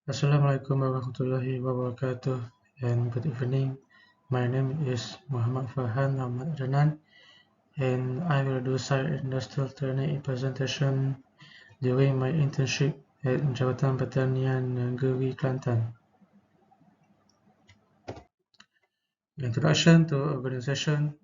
Assalamualaikum warahmatullahi wabarakatuh and good evening. My name is Farhan Adnan and I will do site industrial training presentation during my internship at Jabatan Pertanian Negeri, Kelantan. Introduction to organization.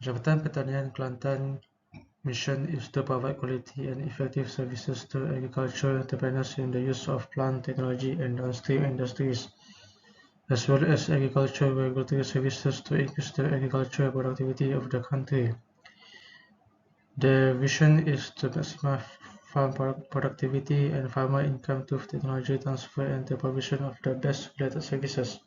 Jabatan Pertanian Kelantan mission is to provide quality and effective services to agricultural entrepreneurs in the use of plant technology and downstream industries, as well as agricultural regulatory services to increase the agricultural productivity of the country. The vision is to maximize farm productivity and farmer income through technology transfer and the provision of the best related services.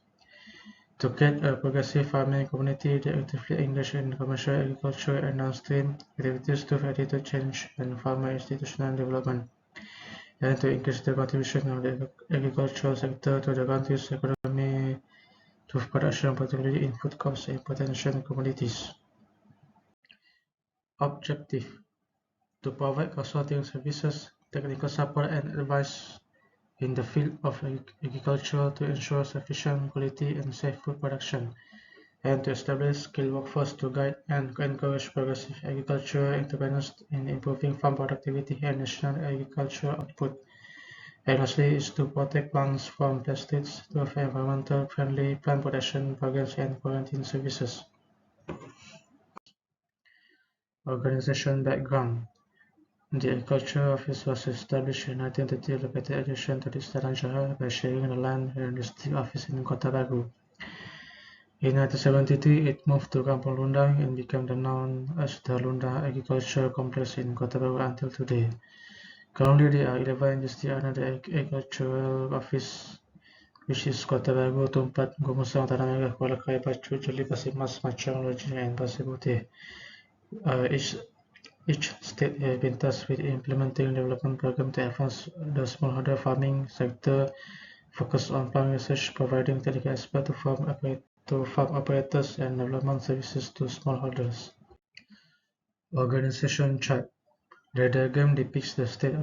To create a progressive farming community that actively engage in commercial agriculture and downstream activities through attitude change and farmer institutional development, and to increase the contribution of the agricultural sector to the country's economy through production, particularly in food crops and potential commodities. Objective: to provide consulting services, technical support and advice in the field of agriculture to ensure sufficient quality and safe food production, and to establish skilled workforce to guide and encourage progressive agricultural entrepreneurs in improving farm productivity and national agricultural output. And lastly is to protect plants from pests through environmental friendly plant protection programs and quarantine services. Organization background: the Agriculture Office was established in 1930 located adjacent to the Istana Johor by sharing the land with the district office in Kota Baru. In 1973, it moved to Kampung Lundang and became known as the Lundang Agriculture Complex in Kota Baru until today. Currently, there are 11 districts under the Agricultural Office, which is Kota Baru, Tumpat, Gomusang, Tanah Merah, Kuala Kaya, Pacu, Jeli, Pasir Mas, Machang, Loji, and Pasir Putih. Each state has been tasked with implementing development programs to advance the smallholder farming sector, focus on farm research, providing technical experts to farm operators, and development services to smallholders. Organization chart. The diagram depicts the state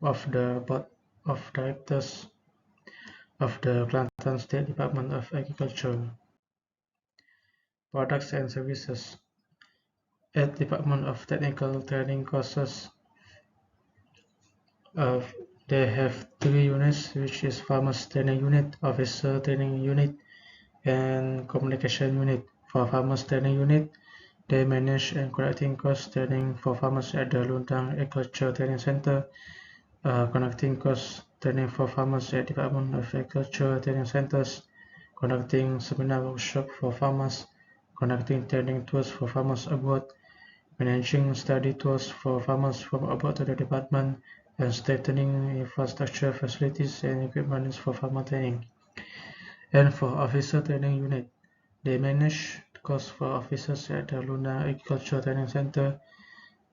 of the board of directors of the Kelantan State Department of Agriculture. Products and services. At Department of Technical Training Courses, they have 3 units, which is Farmers Training Unit, Officer Training Unit, and Communication Unit. For Farmers Training Unit, they manage and conducting course training for farmers at the Lundang Agriculture Training Center, conducting course training for farmers at Department of Agriculture Training Centers, conducting seminar workshop for farmers, conducting training tours for farmers abroad, managing study tours for farmers from abroad to the department, and strengthening infrastructure facilities and equipment for farmer training. And for Officer Training Unit, they manage courses for officers at the Lundang Agriculture Training Center,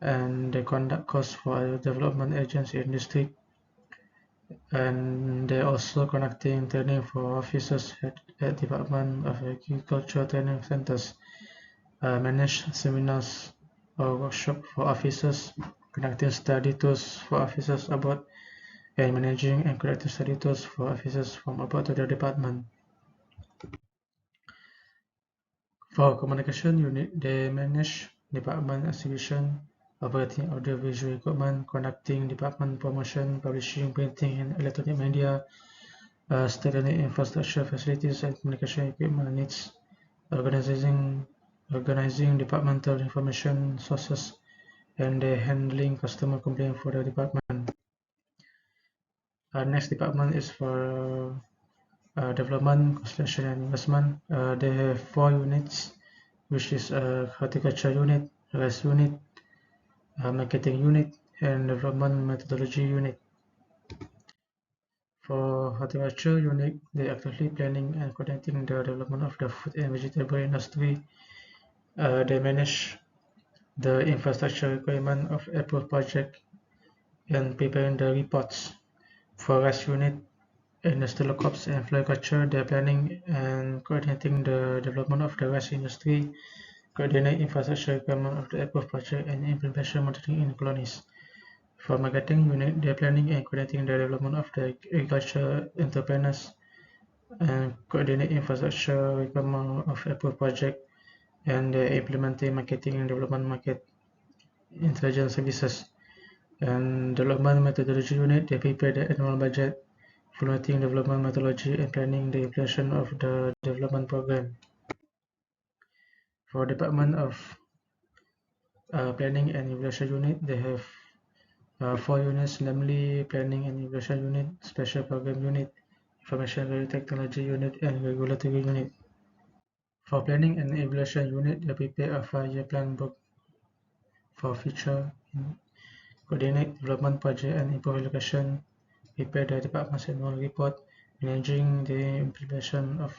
and they conduct courses for development agents in district, and they also conducting training for officers at Department of Agriculture Training Centers, manage seminars or workshop for officers, conducting study tours for officers abroad, and managing and conducting study tours for officers from abroad to the department. For Communication Unit, they manage department exhibition, operating audiovisual equipment, conducting department promotion, publishing, printing, and electronic media, strengthening infrastructure facilities and communication equipment needs, organizing departmental information sources, and handling customer complaints for the department. Our next department is for development, construction, and investment. They have 4 units, which is horticulture unit, rice unit, marketing unit, and development methodology unit. For horticulture unit, they are actively planning and coordinating the development of the food and vegetable industry. They manage the infrastructure requirement of approved project and preparing the reports. For rice unit, industrial crops and floriculture, they are planning and coordinating the development of the rice industry, coordinate infrastructure requirement of the approved project, and implementation monitoring in colonies. For marketing unit, they are planning and coordinating the development of the agriculture entrepreneurs and coordinate infrastructure requirement of Apple project and implementing marketing and development market intelligence services. And development methodology unit, they prepare the annual budget, formulating development methodology and planning the implementation of the development program. For department of planning and evaluation unit, they have 4 units, namely planning and evaluation unit, special program unit, information technology unit, and regulatory unit. For planning and evaluation unit, they prepare a 5-year plan book for future, coordinate development project and improve allocation, prepare the department's annual report, managing the implementation of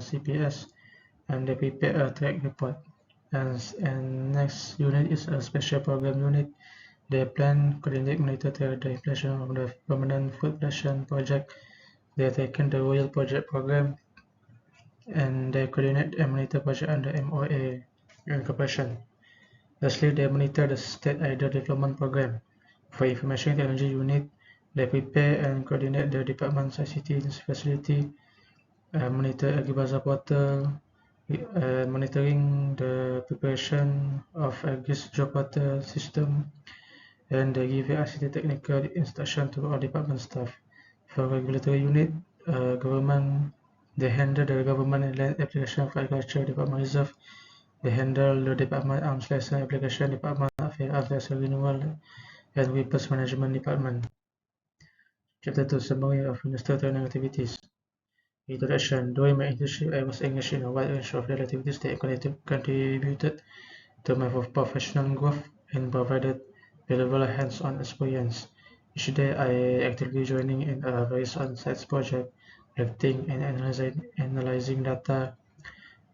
CPS, and they prepare a track report. And next unit is a special program unit. They plan, coordinate, monitor the implementation of the permanent food production project. They have taken the Royal Project program, and they coordinate and monitor project under MOA incorporation. Lastly, they monitor the state idle development program. For information technology unit, they prepare and coordinate the department's ICT facility, monitor agribazaar portal, monitoring the preparation of Agri's job portal system, and they give ICT technical instruction to all department staff. For regulatory unit, government, they handle the government and land application for agriculture department reserve. They handle the department arms license application department, affairs arms license renewal, and weapons management department. Chapter 2, summary of minister training activities. Introduction. During my internship, I was engaged in a wide range of daily activities that contributed to my professional growth and provided valuable hands-on experience. Each day, I actively joining in various on-site projects, collecting and analyzing data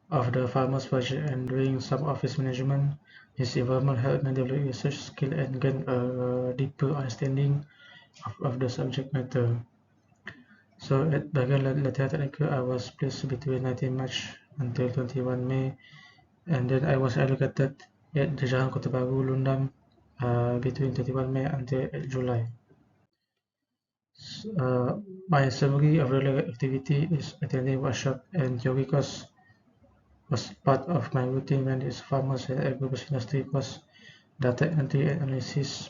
of the farmers project and doing some office management. This involvement helped me develop research skill and gain a deeper understanding of the subject matter. So at Bagan Latihan Technical, I was placed between 19 March until 21 May, and then I was allocated at the Jalan Kota Baru, Lundam, between 21 May until July. My summary of regular activity is attending workshop and theory course was part of my routine when it's farmers and agro industry course, data entry and analysis.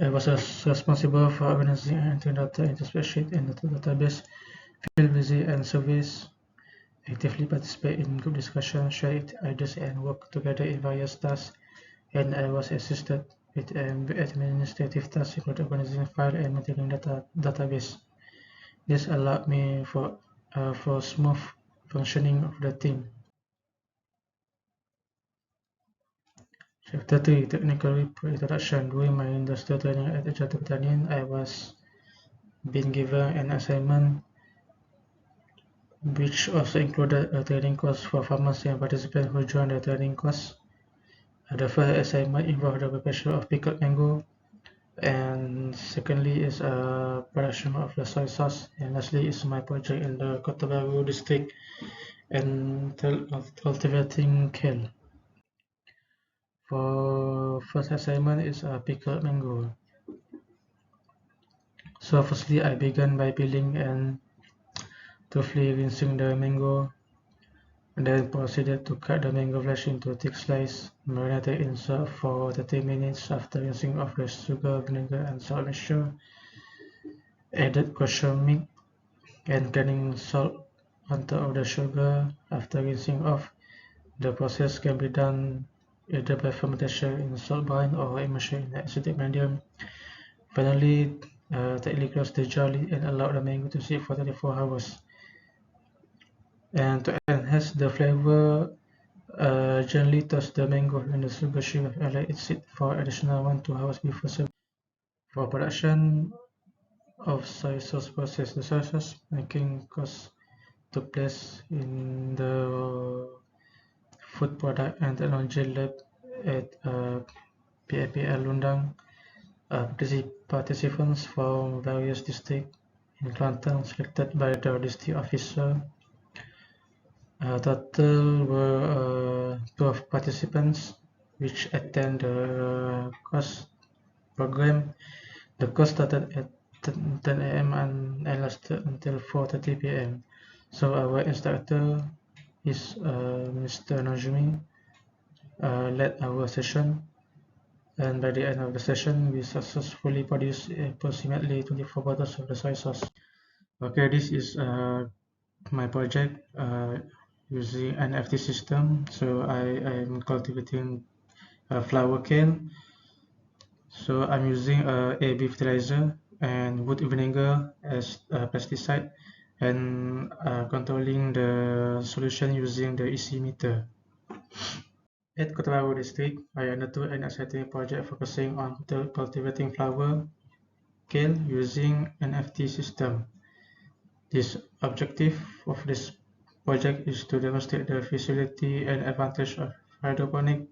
I was responsible for organizing and entering data into spreadsheet and the database, field visit and surveys, actively participate in group discussion, share ideas and work together in various tasks, and I was assisted with administrative tasks including organizing file and maintaining database. This allowed me for smooth functioning of the team. Chapter 3, Technical Introduction. During my industrial training at Jabatan, I was being given an assignment which also included a training course for farmers and participants who joined the training course. The first assignment involved the preparation of pickled mango, and secondly is a production of the soy sauce, and lastly is my project in the Kota Baru district and cultivating kale. For first assignment is a pickled mango. So firstly, I began by peeling and thoroughly rinsing the mango, and then proceeded to cut the mango flesh into thick slices, marinated in salt for 30 minutes after rinsing off the sugar, vinegar, and salt mixture. Added kosher milk and grinding salt on top of the sugar after rinsing off. The process can be done either by fermentation in salt brine or immersion in acidic medium. Finally, tightly close the jar lid and allow the mango to sit for 24 hours. And to enhance the flavor, gently toss the mango in the sugar syrup and let it sit for additional 1-2 hours before serving. For production of soy sauce process, the soy sauce making course took place in the Food Product and Technology Lab at PAPL Lundang. Participants from various districts in Kelantan selected by the district officer. Total were 12 participants which attend the course program. The course started at 10 a.m. and lasted until 4:30 p.m. So our instructor is Mr. Najmi led our session, and by the end of the session we successfully produced approximately 24 bottles of the soy sauce. Okay, this is my project using NFT system. So I am cultivating flower kale. So I'm using AB fertilizer and wood vinegar as a pesticide, and controlling the solution using the EC meter. At Kota Baru district, I undertook an exciting project focusing on cultivating flower kale using NFT system. This objective of this project is to demonstrate the feasibility and advantage of hydroponic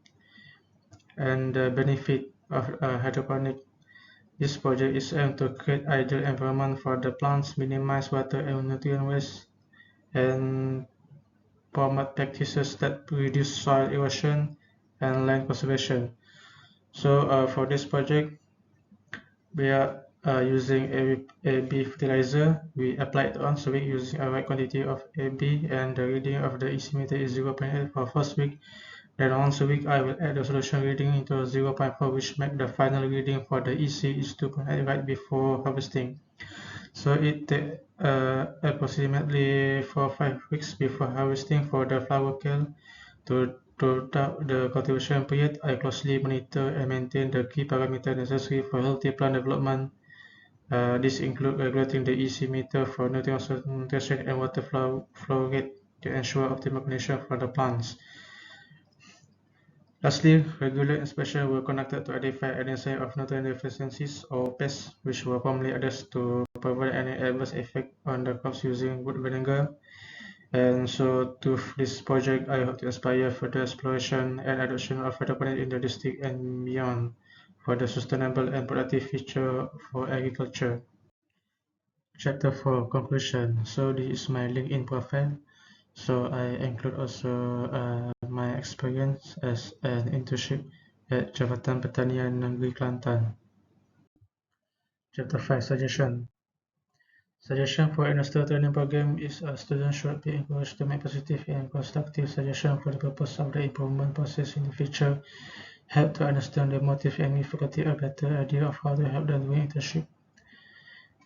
and the benefit of hydroponic. This project is aimed to create ideal environment for the plants, minimize water and nutrient waste, and promote practices that reduce soil erosion and land conservation. So for this project, we are using AB fertilizer. We applied once a week using a right quantity of AB, and the reading of the EC meter is 0.8 for first week. Then once a week I will add the solution reading into 0.4, which make the final reading for the EC is 2.8 right before harvesting. So it takes approximately 4 or 5 weeks before harvesting for the flower kale. Throughout the cultivation period, I closely monitor and maintain the key parameters necessary for healthy plant development. This includes regulating the EC meter for nutrient concentration and water flow rate to ensure optimal condition for the plants. Lastly, regular inspections were conducted to identify any sign of nutrient deficiencies or pests, which were promptly addressed to prevent any adverse effect on the crops using wood vinegar. And so, through this project, I hope to inspire further exploration and adoption of hydroponics in the district and beyond for the sustainable and productive future for agriculture. Chapter 4 Conclusion. So, this is my LinkedIn profile. So I include also my experience as an internship at Jabatan Pertanian Negeri Kelantan. Chapter 5 Suggestion. Suggestion for industrial training program is a student should be encouraged to make positive and constructive suggestions for the purpose of the improvement process in the future, help to understand the motive and give faculty a better idea of how to help them doing internship,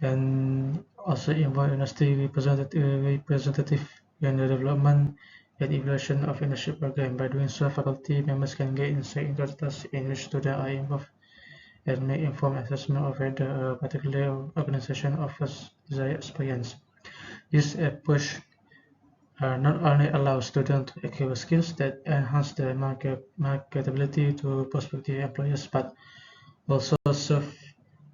and also involve industry representative in the development and evaluation of internship program. By doing so, faculty members can get insight into the tasks in which students are involved and make informed assessment of whether a particular organization offers desired experience. This approach not only allows students to acquire skills that enhance their marketability to prospective employers, but also serve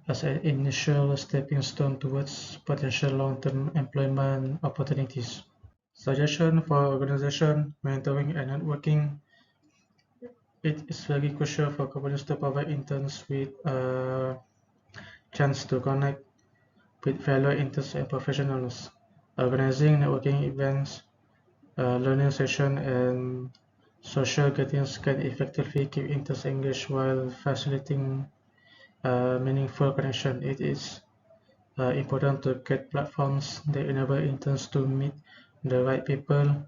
as an initial stepping stone towards potential long-term employment opportunities. Suggestion for organization, mentoring and networking. It is very crucial for companies to provide interns with a chance to connect with fellow interns and professionals. Organizing networking events, learning sessions, and social gatherings can effectively keep interns engaged while facilitating meaningful connection. It is important to create platforms that enable interns to meet the right people,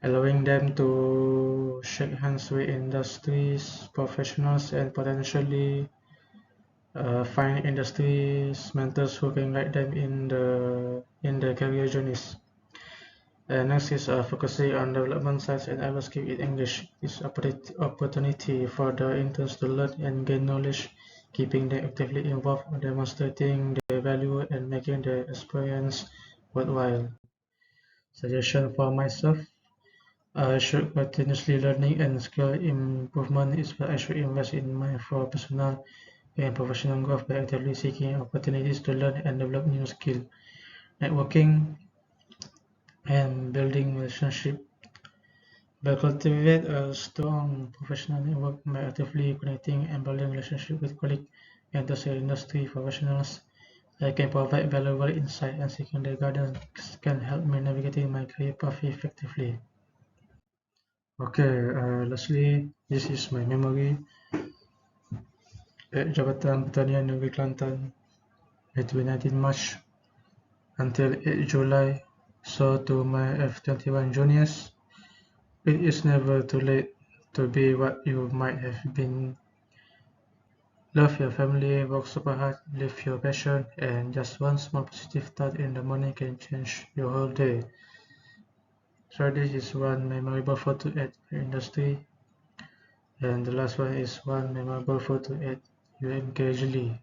allowing them to shake hands with industries professionals and potentially find industries mentors who can guide them in their career journeys. Next is focusing on development sites and others keep it engaged. This opportunity for the interns to learn and gain knowledge, keeping them actively involved, demonstrating their value and making their experience worthwhile. Suggestion for myself. I should continuously learning and skill improvement is what I should invest in my for personal and professional growth by actively seeking opportunities to learn and develop new skills. Networking and building relationship. By cultivate a strong professional network by actively connecting and building relationship with colleagues and tertiary industry professionals, I can provide valuable insight and seeking their guidance can help me navigating my career path effectively. Okay, lastly, this is my memory at Jabatan Pertanian Negeri Kelantan between 19 March until 8 July. So to my F21 juniors, it is never too late to be what you might have been. Love your family, work super hard, live your passion, and just one small positive thought in the morning can change your whole day. So this is one memorable photo at your industry, and the last one is one memorable photo at UMK Jeli.